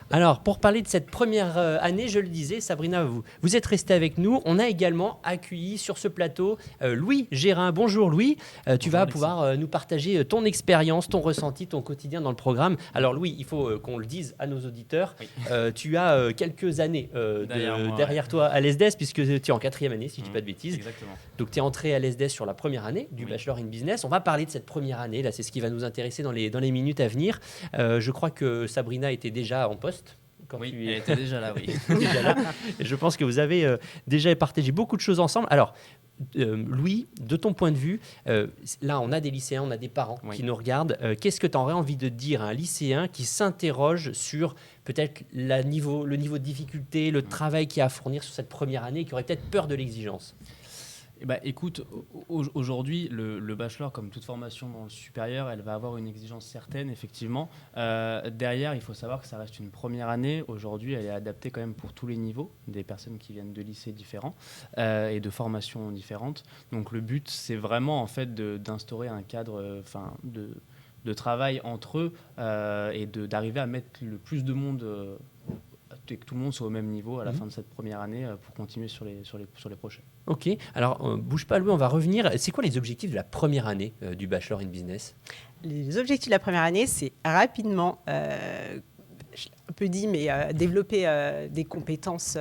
Alors, pour parler de cette première année, je le disais, Sabrina, vous êtes restée avec nous. On a également accueilli sur ce plateau Louis Gérin. Bonjour Louis, tu vas pouvoir nous partager ton expérience, ton ressenti, ton quotidien dans le programme. Alors Louis, il faut qu'on le dise à nos auditeurs, tu as quelques années derrière toi à l'ESDES, puisque tu es en 4e année, si je ne dis pas de bêtises. Exactement. Donc tu es entré à l'ESDES sur la première année du Bachelor in Business. On va parler de cette première année, là c'est ce qui va nous intéresser dans les minutes à venir. Je crois que Sabrina était déjà en poste. Elle était déjà là, oui. Déjà là. Et je pense que vous avez déjà partagé beaucoup de choses ensemble. Alors, Louis, de ton point de vue, là, on a des lycéens, on a des parents qui nous regardent. Qu'est-ce que tu aurais envie de dire à un lycéen qui s'interroge sur peut-être le niveau de difficulté, le travail qu'il y a à fournir sur cette première année, et qui aurait peut-être peur de l'exigence? Écoute, aujourd'hui, le bachelor, comme toute formation dans le supérieur, elle va avoir une exigence certaine, effectivement. Derrière, il faut savoir que ça reste une première année. Aujourd'hui, elle est adaptée quand même pour tous les niveaux, des personnes qui viennent de lycées différents et de formations différentes. Donc le but, c'est vraiment en fait d'instaurer un cadre de travail entre eux et d'arriver à mettre le plus de monde et que tout le monde soit au même niveau à la fin de cette première année pour continuer sur les prochaines. Ok, alors bouge pas Louis, on va revenir. C'est quoi les objectifs de la première année du Bachelor in Business? Les objectifs de la première année, c'est rapidement, je l'ai un peu dit, mais développer des compétences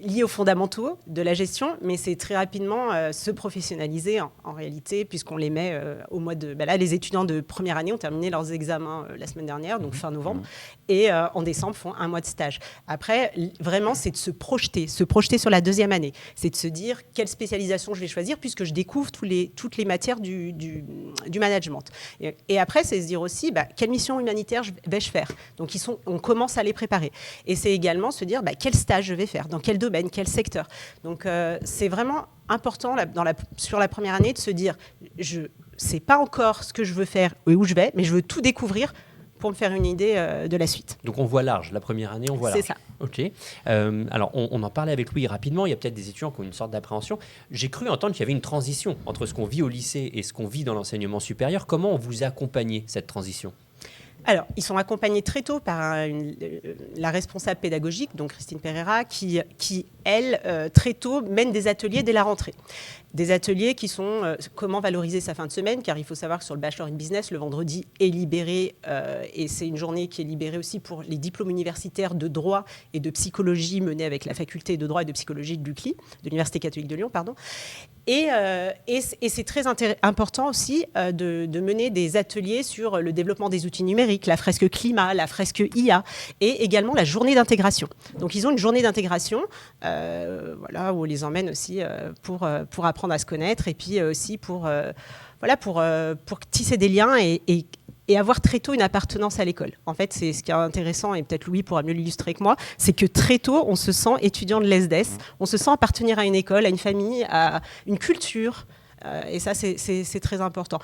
liées aux fondamentaux de la gestion, mais c'est très rapidement se professionnaliser en réalité, puisqu'on les met au mois de... là, les étudiants de première année ont terminé leurs examens la semaine dernière, donc fin novembre, et en décembre font un mois de stage. Après, vraiment, c'est de se projeter sur la deuxième année. C'est de se dire quelle spécialisation je vais choisir, puisque je découvre toutes les matières du management. Et après, c'est se dire aussi quelle mission humanitaire vais-je faire. Donc, on commence à les préparer. Et c'est également se dire quel stage je vais faire, dans quel domaine, quel secteur. Donc, c'est vraiment important sur la première année de se dire je ne sais pas encore ce que je veux faire et où je vais, mais je veux tout découvrir pour me faire une idée de la suite. Donc on voit large, la première année on voit large. C'est ça. Ok. Alors on en parlait avec Louis rapidement, il y a peut-être des étudiants qui ont une sorte d'appréhension. J'ai cru entendre qu'il y avait une transition entre ce qu'on vit au lycée et ce qu'on vit dans l'enseignement supérieur. Comment on vous a accompagné cette transition ? Alors, ils sont accompagnés très tôt par la responsable pédagogique, donc Christine Pereira, qui elle, très tôt, mène des ateliers dès la rentrée. Des ateliers qui sont comment valoriser sa fin de semaine, car il faut savoir que sur le Bachelor in Business, le vendredi est libéré, et c'est une journée qui est libérée aussi pour les diplômes universitaires de droit et de psychologie menés avec la faculté de droit et de psychologie de l'UCLI, de l'Université catholique de Lyon, pardon. Et c'est très important aussi de mener des ateliers sur le développement des outils numériques, la fresque climat, la fresque IA, et également la journée d'intégration. Donc, ils ont une journée d'intégration où on les emmène aussi pour apprendre à se connaître, et puis aussi pour tisser des liens et avoir très tôt une appartenance à l'école. En fait, c'est ce qui est intéressant, et peut-être Louis pourra mieux l'illustrer que moi, c'est que très tôt, on se sent étudiant de l'ESDES, on se sent appartenir à une école, à une famille, à une culture, et ça, c'est très important.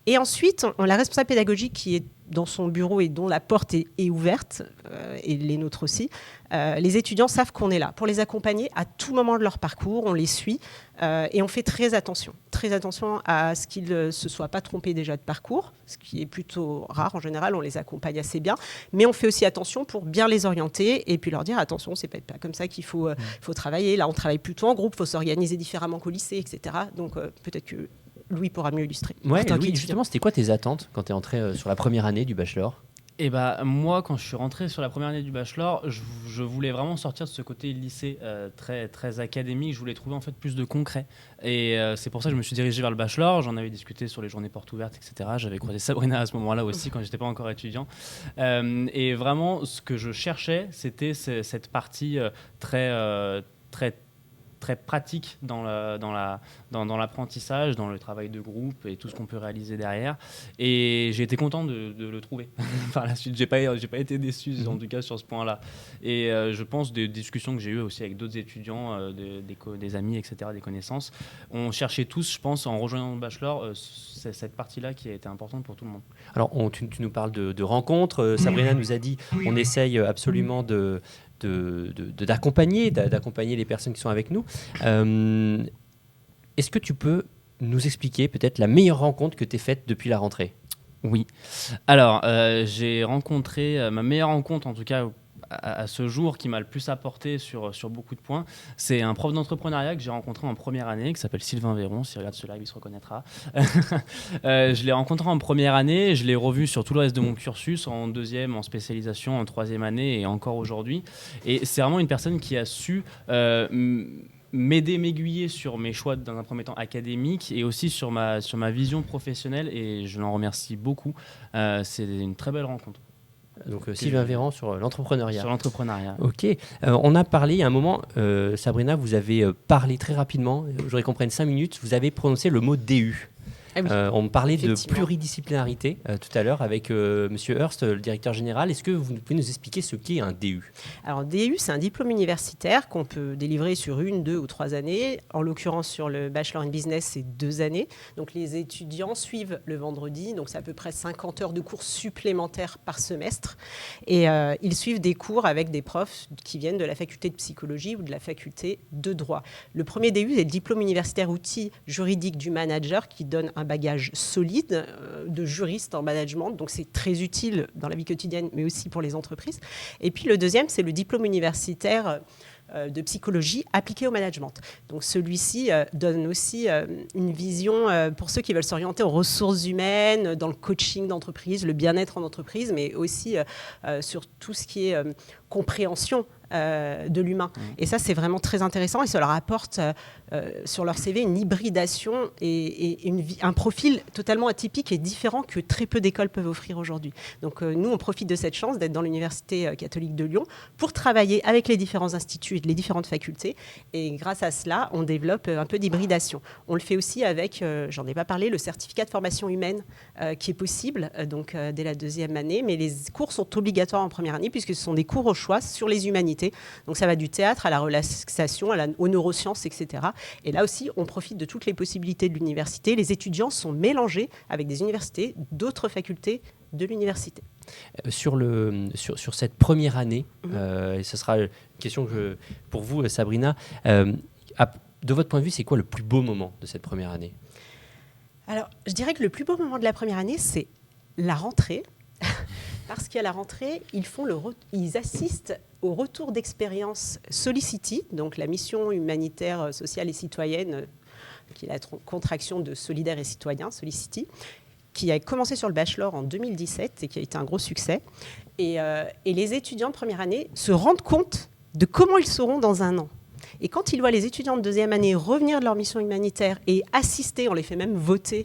Et ensuite, on a la responsable pédagogique qui est dans son bureau et dont la porte est ouverte, et les nôtres aussi. Les étudiants savent qu'on est là pour les accompagner à tout moment de leur parcours, on les suit, et on fait très attention à ce qu'ils ne se soient pas trompés déjà de parcours, ce qui est plutôt rare en général, on les accompagne assez bien, mais on fait aussi attention pour bien les orienter et puis leur dire attention, c'est pas comme ça qu'il faut travailler, là on travaille plutôt en groupe, il faut s'organiser différemment qu'au lycée, etc. Donc peut-être que Louis pourra mieux illustrer. Ouais, Louis, justement, c'était quoi tes attentes quand tu es entré sur la première année du Bachelor ? Moi, quand je suis rentré sur la première année du Bachelor, je voulais vraiment sortir de ce côté lycée très, très académique. Je voulais trouver en fait plus de concret. Et c'est pour ça que je me suis dirigé vers le Bachelor. J'en avais discuté sur les journées portes ouvertes, etc. J'avais croisé Sabrina à ce moment-là aussi, quand j'étais pas encore étudiant. Et vraiment, ce que je cherchais, c'était cette partie très pratique dans l'apprentissage, dans le travail de groupe et tout ce qu'on peut réaliser derrière. Et j'ai été content de le trouver. Par la suite, j'ai pas été déçu, en tout cas, sur ce point-là. Et je pense des discussions que j'ai eues aussi avec d'autres étudiants, des amis, etc., des connaissances, on cherchait tous, je pense, en rejoignant le Bachelor, c'est cette partie-là qui a été importante pour tout le monde. Alors, tu nous parles de rencontres. Sabrina nous a dit on essaye absolument d'accompagner les personnes qui sont avec nous. Est-ce que tu peux nous expliquer peut-être la meilleure rencontre que tu aies faite depuis la rentrée ? Oui. Alors, j'ai rencontré ma meilleure rencontre, en tout cas à ce jour, qui m'a le plus apporté sur beaucoup de points. C'est un prof d'entrepreneuriat que j'ai rencontré en première année, qui s'appelle Sylvain Véron. S'il regarde ce live, il se reconnaîtra. Je l'ai rencontré en première année, je l'ai revu sur tout le reste de mon cursus, en deuxième, en spécialisation, en troisième année et encore aujourd'hui. Et c'est vraiment une personne qui a su m'aider, m'aiguiller sur mes choix dans un premier temps académiques et aussi sur ma vision professionnelle, et je l'en remercie beaucoup. C'est une très belle rencontre. Donc Sylvain Véran sur l'entrepreneuriat. Sur l'entrepreneuriat. Ok, on a parlé il y a un moment, Sabrina, vous avez parlé très rapidement, je voudrais qu'on prenne 5 minutes, vous avez prononcé le mot DU. Ah oui, on parlait de pluridisciplinarité tout à l'heure avec Monsieur Hurst, le directeur général. Est-ce que vous pouvez nous expliquer ce qu'est un DU ? Alors DU, c'est un diplôme universitaire qu'on peut délivrer sur 1, 2 ou 3 années. En l'occurrence, sur le Bachelor in Business, c'est 2 années. Donc les étudiants suivent le vendredi, donc c'est à peu près 50 heures de cours supplémentaires par semestre. Et ils suivent des cours avec des profs qui viennent de la faculté de psychologie ou de la faculté de droit. Le premier DU est le diplôme universitaire outil juridique du manager, qui donne un bagage solide de juriste en management, donc c'est très utile dans la vie quotidienne, mais aussi pour les entreprises. Et puis le deuxième, c'est le diplôme universitaire de psychologie appliquée au management. Donc celui-ci donne aussi une vision pour ceux qui veulent s'orienter aux ressources humaines, dans le coaching d'entreprise, le bien-être en entreprise, mais aussi sur tout ce qui est compréhension de l'humain. Et ça, c'est vraiment très intéressant, et ça leur apporte sur leur CV une hybridation et un profil totalement atypique et différent que très peu d'écoles peuvent offrir aujourd'hui. Donc nous, on profite de cette chance d'être dans l'Université catholique de Lyon pour travailler avec les différents instituts et les différentes facultés, et grâce à cela, on développe un peu d'hybridation. On le fait aussi avec, j'en ai pas parlé, le certificat de formation humaine qui est possible donc, dès la 2e année, mais les cours sont obligatoires en première année puisque ce sont des cours au choix sur les humanités. Donc ça va du théâtre à la relaxation, aux neurosciences, etc. Et là aussi, on profite de toutes les possibilités de l'université. Les étudiants sont mélangés avec des universités, d'autres facultés de l'université. Sur cette première année, et ce sera une question pour vous, Sabrina, de votre point de vue, c'est quoi le plus beau moment de cette première année ? Alors, je dirais que le plus beau moment de la première année, c'est la rentrée. Parce qu'à la rentrée, ils assistent au retour d'expérience Solicity, donc la mission humanitaire, sociale et citoyenne, qui est la contraction de Solidaire et Citoyen, Solicity, qui a commencé sur le bachelor en 2017 et qui a été un gros succès. Et les étudiants de première année se rendent compte de comment ils seront dans un an. Et quand ils voient les étudiants de 2e année revenir de leur mission humanitaire et assister, on les fait même voter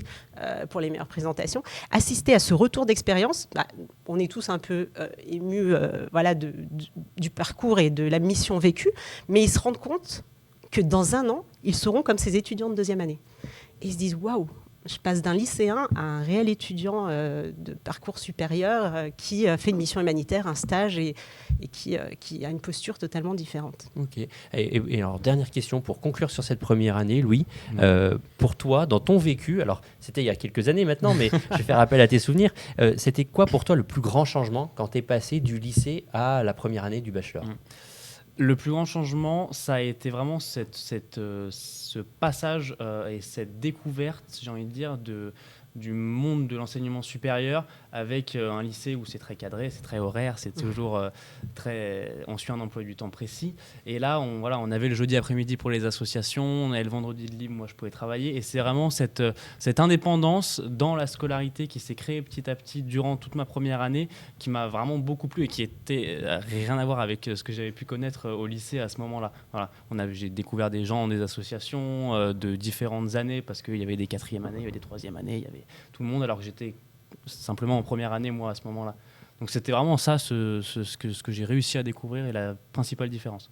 pour les meilleures présentations, assister à ce retour d'expérience, on est tous un peu émus du parcours et de la mission vécue, mais ils se rendent compte que dans un an, ils seront comme ces étudiants de 2e année. Et ils se disent « Waouh !» Je passe d'un lycéen à un réel étudiant de parcours supérieur qui fait une mission humanitaire, un stage et qui a une posture totalement différente. Ok. Et alors, dernière question pour conclure sur cette première année, Louis. Pour toi, dans ton vécu, alors c'était il y a quelques années maintenant, mais je vais faire appel à tes souvenirs, c'était quoi pour toi le plus grand changement quand tu es passé du lycée à la première année du bachelor ? Le plus grand changement, ça a été vraiment ce passage et cette découverte, j'ai envie de dire, du monde de l'enseignement supérieur, avec un lycée où c'est très cadré, c'est très horaire, c'est toujours on suit un emploi du temps précis. Et là, on avait le jeudi après-midi pour les associations, on avait le vendredi de libre, moi je pouvais travailler. Et c'est vraiment cette indépendance dans la scolarité qui s'est créée petit à petit durant toute ma première année, qui m'a vraiment beaucoup plu et qui était rien à voir avec ce que j'avais pu connaître au lycée à ce moment-là. Voilà. J'ai découvert des gens, des associations de différentes années, parce qu'il y avait des 4e années, il y avait des 3e années, il y avait tout le monde, alors que j'étais simplement en première année, moi, à ce moment-là. Donc c'était vraiment ça, ce que j'ai réussi à découvrir et la principale différence.